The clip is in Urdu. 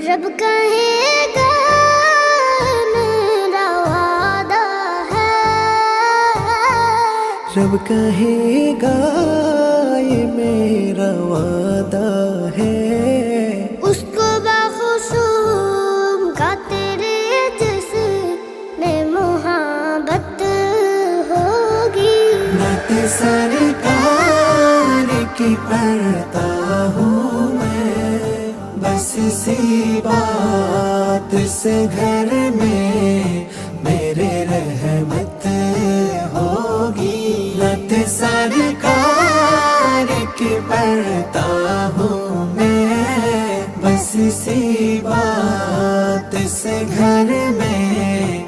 رب کہے گا میرا وعدہ ہے، رب کہے گا یہ میرا وعدہ ہے، اس کو بخصوص کا تیرے جس میں محبت ہوگی۔ نعت سرکار کی پڑھتا ہوں میں، بس اسی بات سے گھر میں میرے رحمت ہوگی۔ نعت سرکار کی پڑھتا ہوں میں، بس اسی بات سے گھر میں